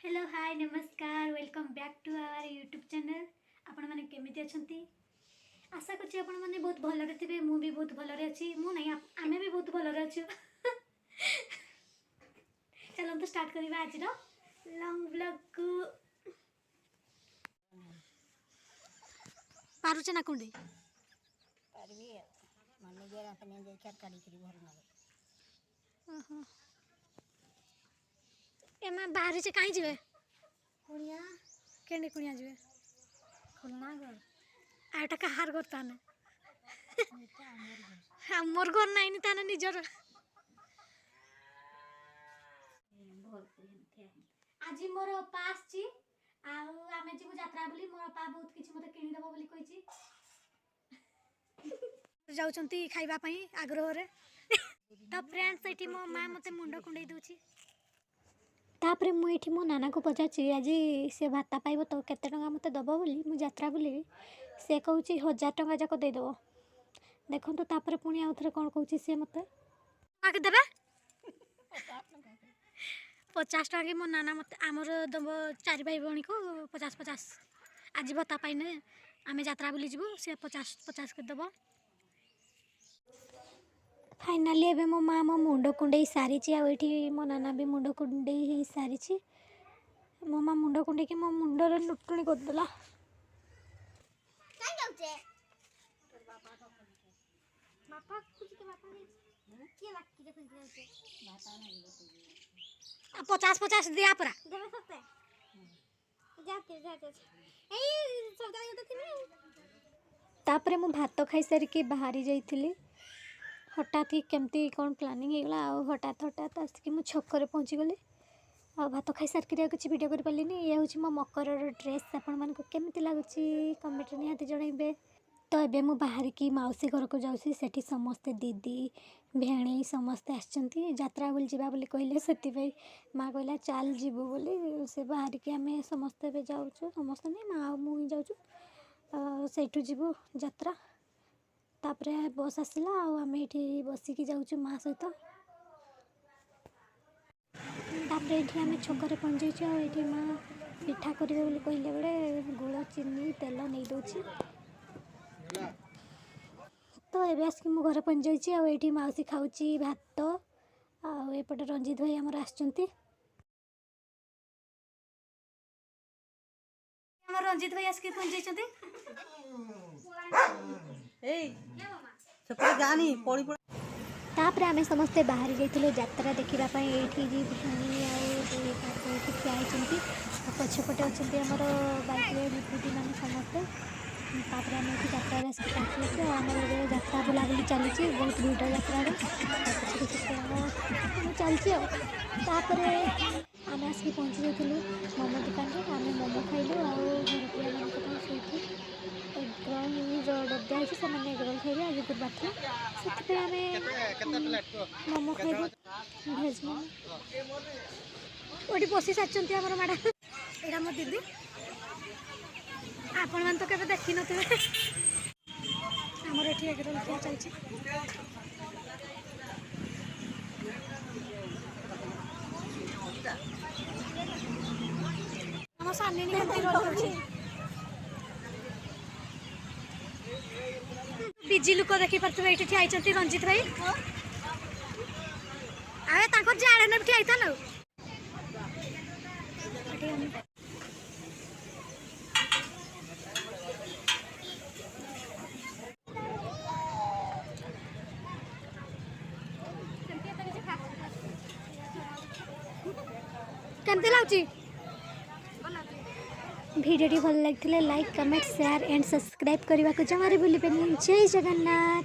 Hello hi नमस्कार welcome back to our YouTube channel. आपण मैंने केमिति अछंती आशा करछि आपण मैंने बहुत भलरे थिबे। मु भी बहुत भलरे अछि। मु नहीं आमे भी बहुत भलरे अछु। चलो तो स्टार्ट करिबा आज रो लॉन्ग व्लॉग को। पारुचे ना कुंडी पारबी मम्मी जे अपने जे कर काडी करी भर ना। ओहो एमा बाहर से काई जिवे कुड़िया केने कुनिया जिवे खुलना घर आटा कहार करता ना एटा हमर घर नाही नि ताना निजर आज मोर पास छी आ आमे जीवु यात्रा बोली मोर पा बहुत किछ मते किनि देबो बोली कहिची जाउचंती खाइबा पई आग्रह रे। तो फ्रेंड्स एठी मो मां मते मुंडो कुंडई दोची। तापरे मु एठी मो नाना को पचाची आज से भाता पाइबो तो केते टंका मते दबो बोली मु यात्रा बोली से कहूची 1000 टंका जाको दे दबो। देखंतु तापरे पुणी आउथरे कोन कहूची से मते आके देबे 50 टंका मो नाना मते हमर दबो 4 भाई भणी को 50 आज भाता पाइने आमे यात्रा बोली जीवो से 50 के दबो। फाइनाली एबे मो माँ मो मुंडो कुंडई सारी ची आ एठी मो नाना भी मुंडो कुंडई ही सारी ची। मो माँ मुंडो कुंडई के मो मुंडो रे लुटुणी कर देला। काई जाउचे बापा कुछ के बापा ने के लाकी के खुज जाउचे बापा ना जीवो 50 दिया परा देबे सकते जाते ए सौदा होत थिने। तापरे मो भात खाई सारी के बाहरी जाइथिली हठात ही केमती कौन प्लानिंग होगा हठात आसिक मुझे छक पहुँची गली आ भात खाई सार किसी वीडियो कर पारे। ये हूँ मो मकर ड्रेस आपण मानक केमती लगुच कमेंट निहाती जनइबे। तो ये मु बाहर की मौसी घर को जाऊँगी सेठी समस्ते दीदी भेणी समस्ते आसचंती यात्रा बोली जीवा बोली कहले से माँ कहला चल जीवु बोली से बाहर की आम समस्ते जाऊँ समस्ते नहीं माँ मुझे जाऊँ सेठू जीवु यात्रा। तापरे बस आसला आम ये बसिकी जाऊँ माँ सहित। तापरे ये आम छकरे पहुँच जाइए माँ पिठा करेंगे बोली कहले बेले गुड़ चीनी तेल नहीं दूची। तो ये आसिक मु घर पहुँच जाइए ये मौसी खाऊची भात आएपटे रंजित भाई आमर आसचंती। रंजित भाई आसिक पहुँच जाइए तापर आम समस्ते बाहरी जाइए यात्रा देखापी ये भेणी आ पछपटे अच्छा आमर बाइक विभूति मान समस्ते तापर आम ये यात्रा पहुँचे आम यात्रा बुलाबुली चली बहुत भिड़ यात्रा चलती आम आसिक पहुँची जाइलु मोमो दुकान में आम मोमो खाइलु आ घर पिला डब्बा अच्छे से एगरोल खाइबे आज गुरुवार था से मोमो खाइबे भेज मोमो ओटी बसी सारी आम मैडम यहाँ मो दीदी आपण मैंने तो केवे देखी नथिबे आमर ये एगरोल खिया चलछि। आम सामने बिजी लोक देखी पारे ये ठिया रंजित भाई आए जाड़े ने ठिया ना केमती लाउची भिडियोटी भल लगी like comment share and subscribe करने को जमारे भूलिबेनि। जय जगन्नाथ।